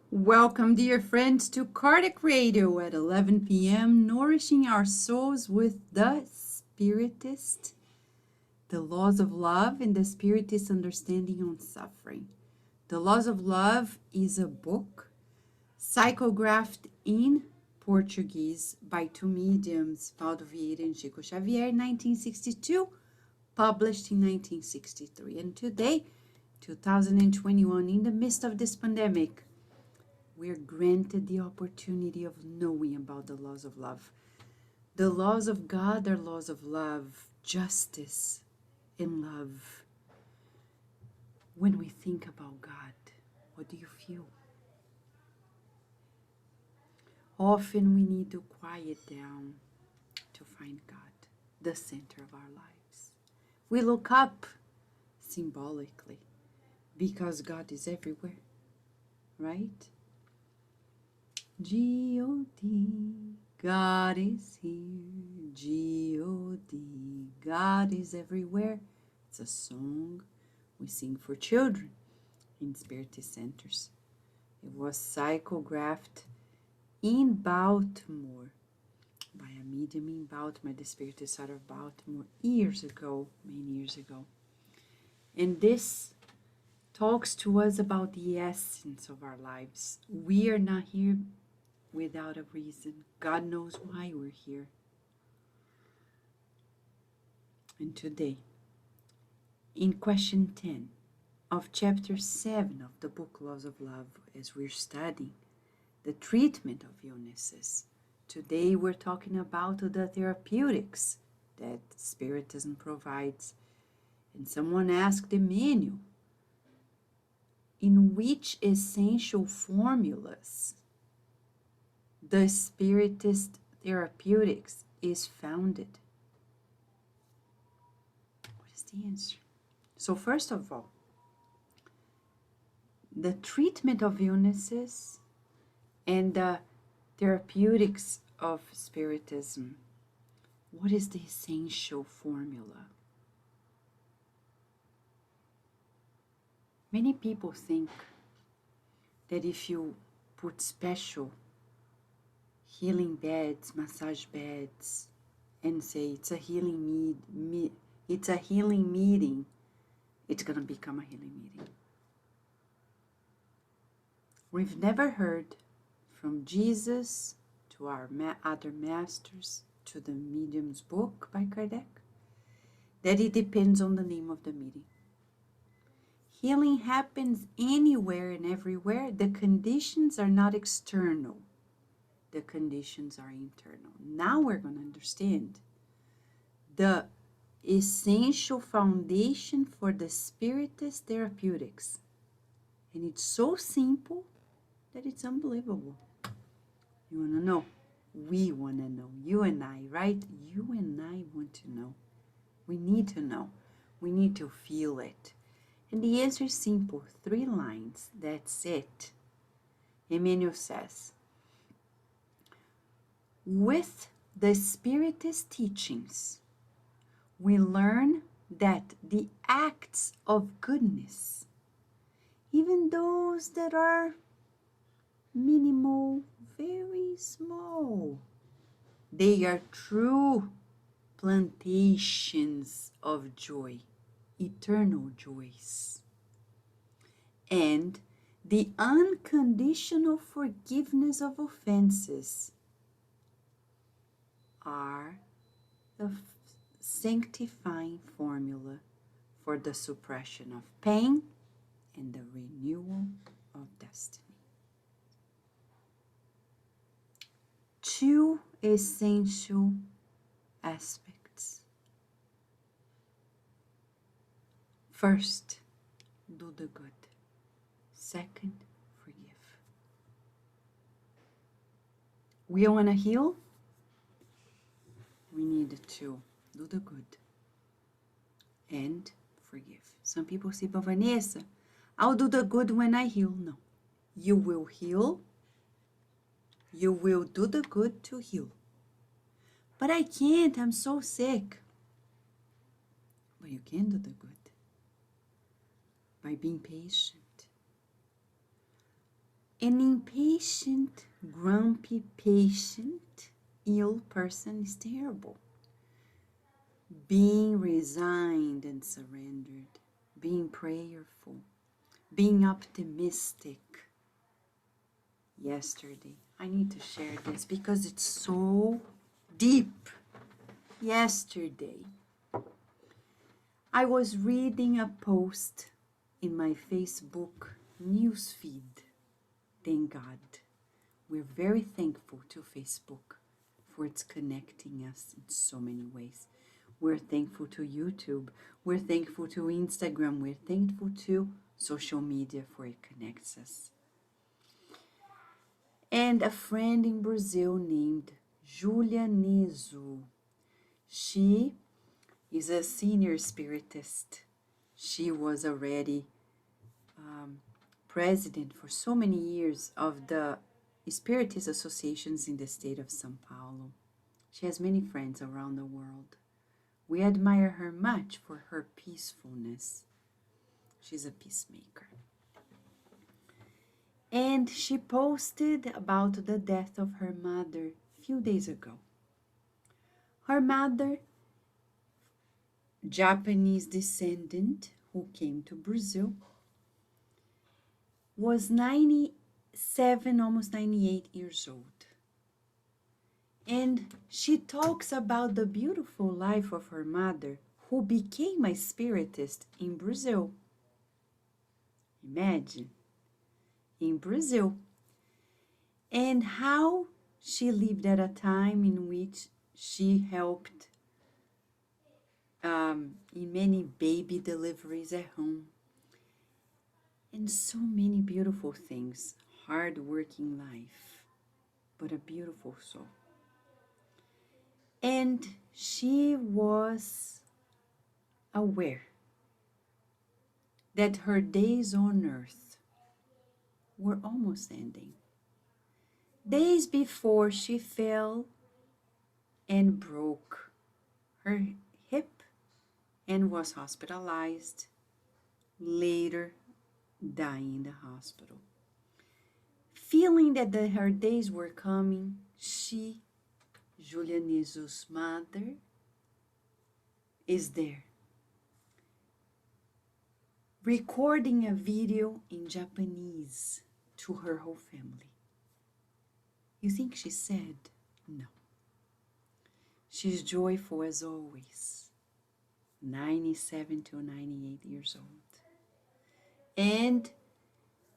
Welcome, dear friends, to Cardiac Radio at 11 p.m., nourishing our souls with the Spiritist, the laws of love, and the Spiritist understanding on suffering. The Laws of Love is a book psychographed in Portuguese by two mediums, Waldo, Vieira and Chico Xavier, in 1962, published in 1963. And today, 2021, in the midst of this pandemic, we're granted the opportunity of knowing about the laws of love. The laws of God are laws of love, justice, and love. When we think about God, what do you feel? Often we need to quiet down to find God, the center of our lives. We look up symbolically because God is everywhere, right? G-O-D, God is here. G-O-D, God is everywhere. It's a song we sing for children in Spiritist centers. It was psychographed in Baltimore by a medium in Baltimore, the Spiritist out of Baltimore, years ago, many years ago. And this talks to us about the essence of our lives. We are not here without a reason. God knows why we're here. And today, in question 10 of chapter 7 of the book Laws of Love, as we're studying the treatment of illnesses, today we're talking about the therapeutics that Spiritism provides. And someone asked Emmanuel, in which essential formulas the Spiritist Therapeutics is founded? What is the answer? So first of all, the treatment of illnesses and the therapeutics of Spiritism, what is the essential formula? Many people think that if you put special healing beds, massage beds, and say it's a healing it's a healing meeting, it's gonna become a healing meeting. We've never heard from Jesus to our other masters to the medium's book by Kardec that it depends on the name of the meeting. Healing happens anywhere and everywhere. The conditions are not external. The conditions are internal. Now we're going to understand the essential foundation for the Spiritist Therapeutics. And it's so simple that it's unbelievable. You want to know? We want to know. You and I, right? You and I want to know. We need to know. We need to feel it. And the answer is simple. 3 lines. That's it. Emmanuel says, with the Spiritist teachings, we learn that the acts of goodness, even those that are minimal, very small, they are true plantations of joy, eternal joys. And the unconditional forgiveness of offenses are the sanctifying formula for the suppression of pain and the renewal of destiny. 2 essential aspects. First, do the good. Second, forgive. We want to heal. We need to do the good and forgive. Some people say, but Vanessa, I'll do the good when I heal. No, you will heal. You will do the good to heal. But I can't, I'm so sick. But you can do the good by being patient An impatient, grumpy, patient, ill person is terrible. Being resigned and surrendered, being prayerful, being optimistic. Yesterday, I need to share this because it's so deep. Yesterday, I was reading a post in my Facebook newsfeed. Thank God. We're very thankful to Facebook for its connecting us in so many ways. We're thankful to YouTube. We're thankful to Instagram. We're thankful to social media for it connects us. And a friend in Brazil named Julia Nezu. She is a senior spiritist. She was already president for so many years of the Spiritist associations in the state of São Paulo. She has many friends around the world. We admire her much for her peacefulness. She's a peacemaker. And she posted about the death of her mother a few days ago. Her mother, Japanese descendant who came to Brazil, was 97, almost 98 years old. And she talks about the beautiful life of her mother, who became a spiritist in Brazil. Imagine, in Brazil. And how she lived at a time in which she helped in many baby deliveries at home. And so many beautiful things. Hard-working life, but a beautiful soul. And she was aware that her days on earth were almost ending. Days before she fell and broke her hip and was hospitalized, later dying in the hospital. Feeling that her days were coming, she, Julia Nezu's mother, is there, recording a video in Japanese to her whole family. You think she said? No. She's joyful as always, 97 to 98 years old. And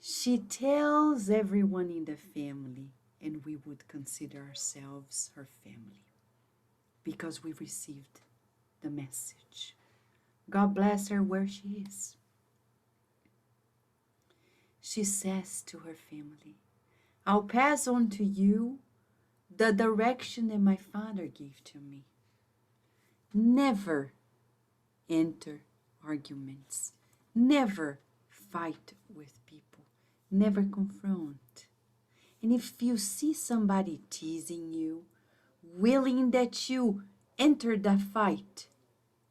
she tells everyone in the family, and we would consider ourselves her family, because we received the message. God bless her where she is. She says to her family, I'll pass on to you the direction that my father gave to me. Never enter arguments. Never fight with people. Never confront. And if you see somebody teasing you, willing that you enter the fight,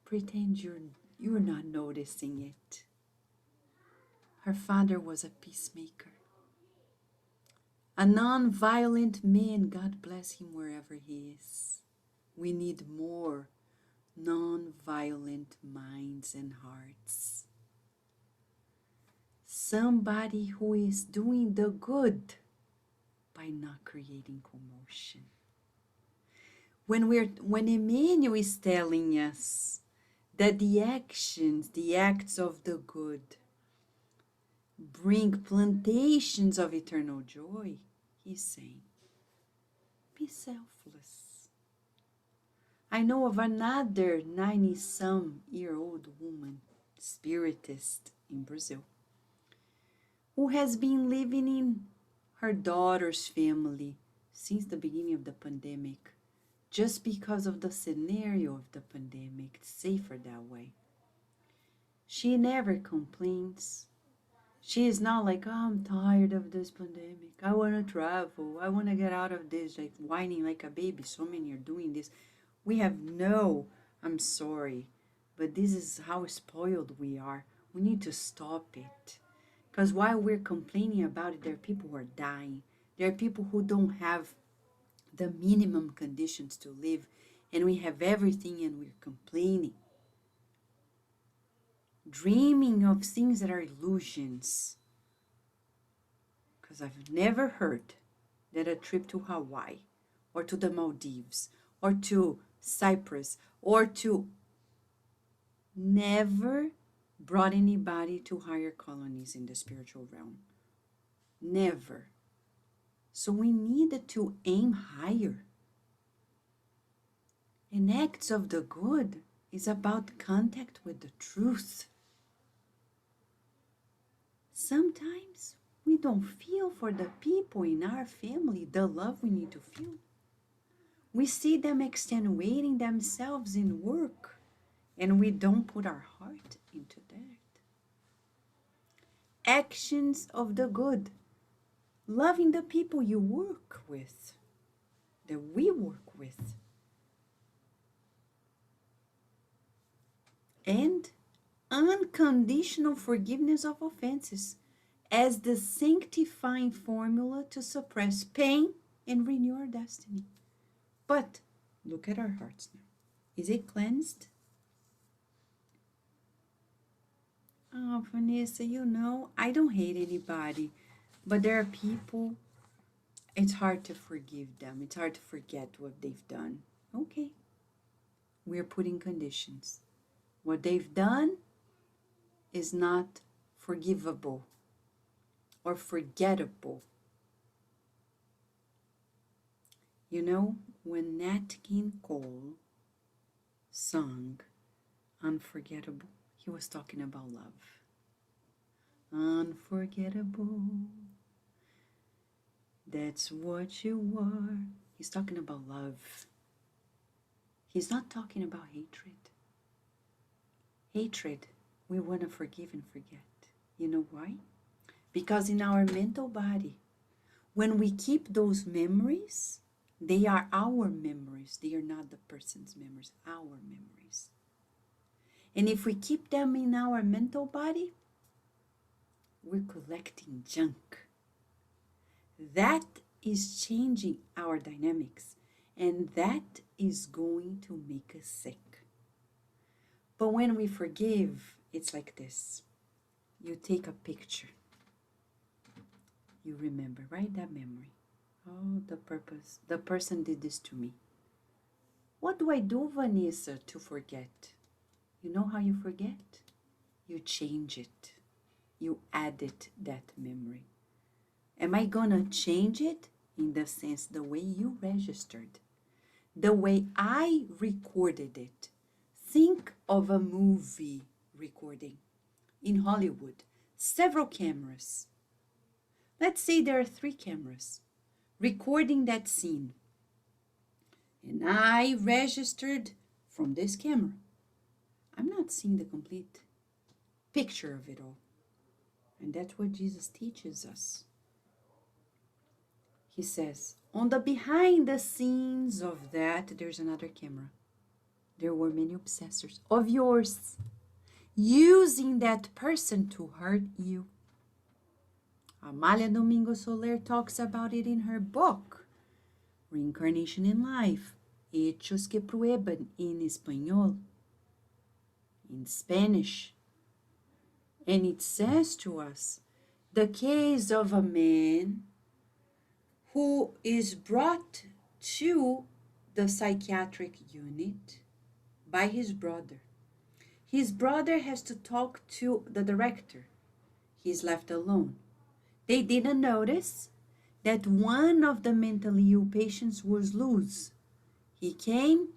pretend you're not noticing it. Her father was a peacemaker. A non-violent man, God bless him wherever he is. We need more non-violent minds and hearts. Somebody who is doing the good by not creating commotion. When Emmanuel is telling us that the acts of the good bring plantations of eternal joy, he's saying, be selfless. I know of another 90-some-year-old woman, spiritist in Brazil, who has been living in her daughter's family since the beginning of the pandemic, just because of the scenario of the pandemic. It's safer that way. She never complains. She is not like, oh, I'm tired of this pandemic. I want to travel. I want to get out of this, like whining like a baby. So many are doing this. We have I'm sorry, but this is how spoiled we are. We need to stop it. Because while we're complaining about it, there are people who are dying. There are people who don't have the minimum conditions to live, and we have everything and we're complaining. Dreaming of things that are illusions. Because I've never heard that a trip to Hawaii or to the Maldives or to Cyprus or to never brought anybody to higher colonies in the spiritual realm. Never. So we needed to aim higher. And acts of the good is about contact with the truth. Sometimes we don't feel for the people in our family the love we need to feel. We see them extenuating themselves in work, and we don't put our heart into that. Actions of the good. Loving the people you work with, that we work with. And unconditional forgiveness of offenses as the sanctifying formula to suppress pain and renew our destiny. But look at our hearts now. Is it cleansed? Oh, Vanessa, I don't hate anybody, but there are people, it's hard to forgive them. It's hard to forget what they've done. Okay. We're putting conditions. What they've done is not forgivable or forgettable. When Nat King Cole sung Unforgettable, he was talking about love. Unforgettable, that's what you are. He's talking about love. He's not talking about hatred. Hatred, we want to forgive and forget. You know why? Because in our mental body, when we keep those memories, they are our memories. They are not the person's memories, our memories. And if we keep them in our mental body, we're collecting junk. That is changing our dynamics, and that is going to make us sick. But when we forgive, it's like this. You take a picture. You remember, right? That memory. Oh, the person did this to me. What do I do, Vanessa, to forget? You know how you forget? You change it. You added that memory. Am I gonna change it? In the sense, the way you registered, the way I recorded it. Think of a movie recording in Hollywood, several cameras. Let's say there are 3 cameras recording that scene. And I registered from this camera. I'm not seeing the complete picture of it all. And that's what Jesus teaches us. He says, on the behind the scenes of that, there's another camera. There were many obsessors of yours using that person to hurt you. Amália Domingo Soler talks about it in her book, Reincarnation in Life, Hechos que Prueban, in Espanol, in Spanish. And it says to us, the case of a man who is brought to the psychiatric unit by his brother. His brother has to talk to the director. He's left alone. They didn't notice that one of the mentally ill patients was loose. He came,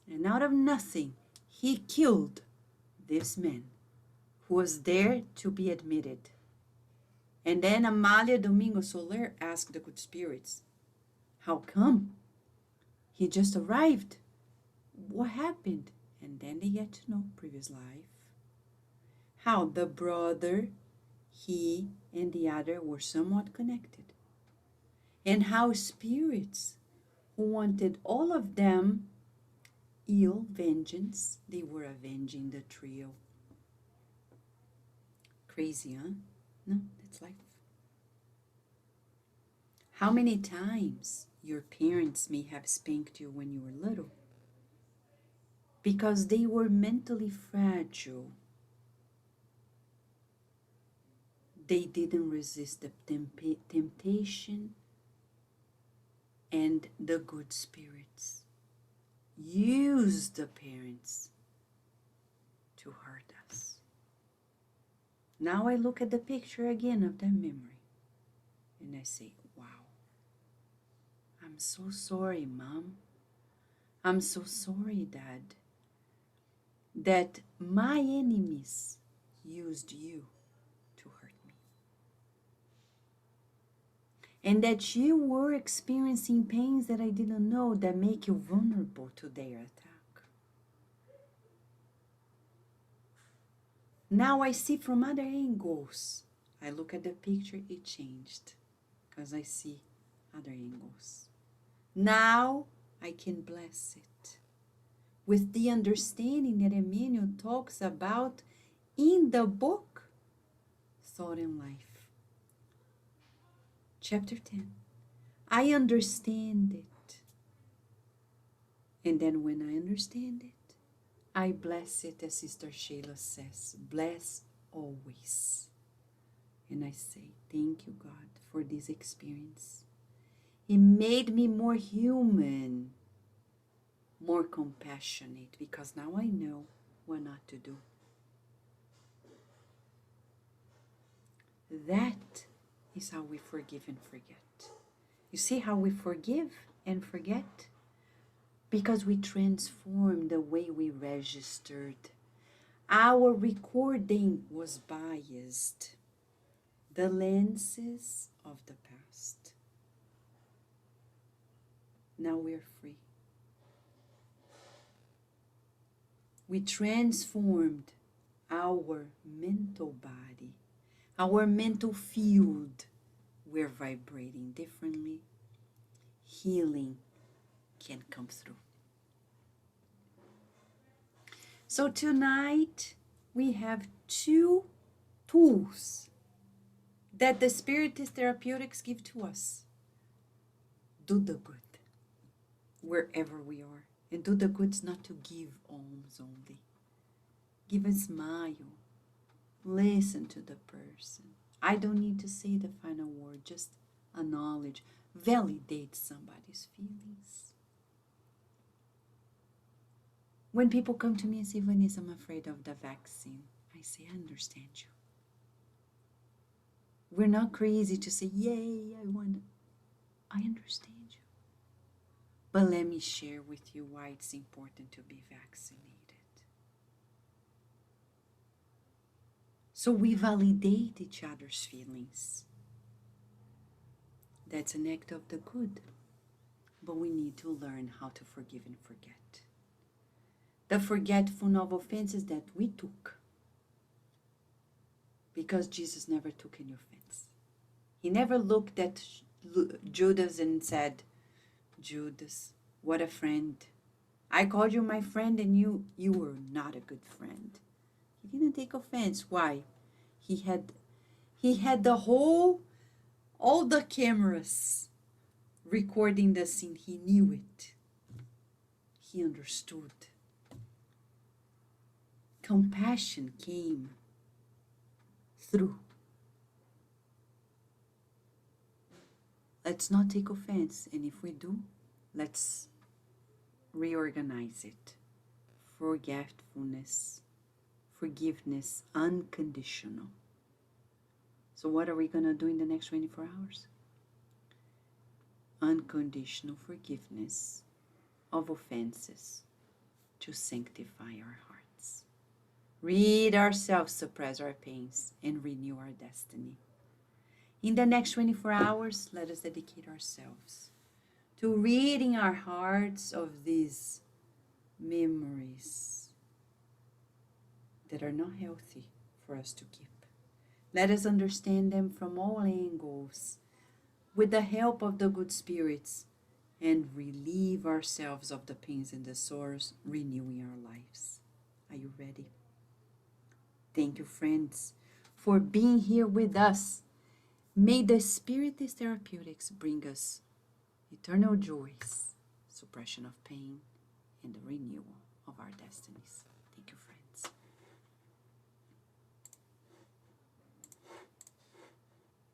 and out of nothing, he killed this man who was there to be admitted. And then Amália Domingo Soler asked the good spirits, how come? He just arrived. What happened? And then they get to know previous life. How the brother, he, and the other were somewhat connected. And how spirits who wanted all of them ill vengeance, they were avenging the trio. Crazy, huh? No, that's life. How many times your parents may have spanked you when you were little because they were mentally fragile. They didn't resist the temptation and the good spirits. Used the parents to hurt us. Now I look at the picture again of that memory and I say, wow, I'm so sorry, Mom. I'm so sorry, Dad, that my enemies used you to hurt me. And that you were experiencing pains that I didn't know that make you vulnerable to their attack. Now I see from other angles. I look at the picture, it changed because I see other angles. Now I can bless it with the understanding that Emmanuel talks about in the book Thought and Life. Chapter 10. I understand it. And then when I understand it, I bless it, as Sister Sheila says, bless always. And I say, thank you, God, for this experience. It made me more human, more compassionate, because now I know what not to do. That is how we forgive and forget. You see how we forgive and forget? Because we transformed the way we registered. Our recording was biased. The lenses of the past. Now we're free. We transformed our mental body, our mental field. We're vibrating differently. Healing can come through. So tonight we have two tools that the Spiritist Therapeutics give to us. Do the good wherever we are. And do the good is not to give alms only. Give a smile. Listen to the person. I don't need to say the final word, just acknowledge, validate somebody's feelings. When people come to me and say, Vanessa, I'm afraid of the vaccine, I say, I understand you. We're not crazy to say, yay, I understand you. But let me share with you why it's important to be vaccinated. So we validate each other's feelings. That's an act of the good. But we need to learn how to forgive and forget. The forgetful of offenses that we took. Because Jesus never took any offense. He never looked at Judas and said, Judas, what a friend. I called you my friend and you were not a good friend. He didn't take offense. Why? He had all the cameras recording the scene. He knew it. He understood. Compassion came through. Let's not take offense, and if we do, let's reorganize it. Forgetfulness, forgiveness, unconditional. So what are we going to do in the next 24 hours? Unconditional forgiveness of offenses to sanctify our hearts. Rid ourselves, suppress our pains, and renew our destiny. In the next 24 hours, let us dedicate ourselves to ridding our hearts of these memories that are not healthy for us to keep. Let us understand them from all angles with the help of the good spirits and relieve ourselves of the pains and the sorrows, renewing our lives. Are you ready? Thank you, friends, for being here with us. May the Spiritist Therapeutics bring us eternal joys, suppression of pain, and the renewal of our destinies. Thank you, friends.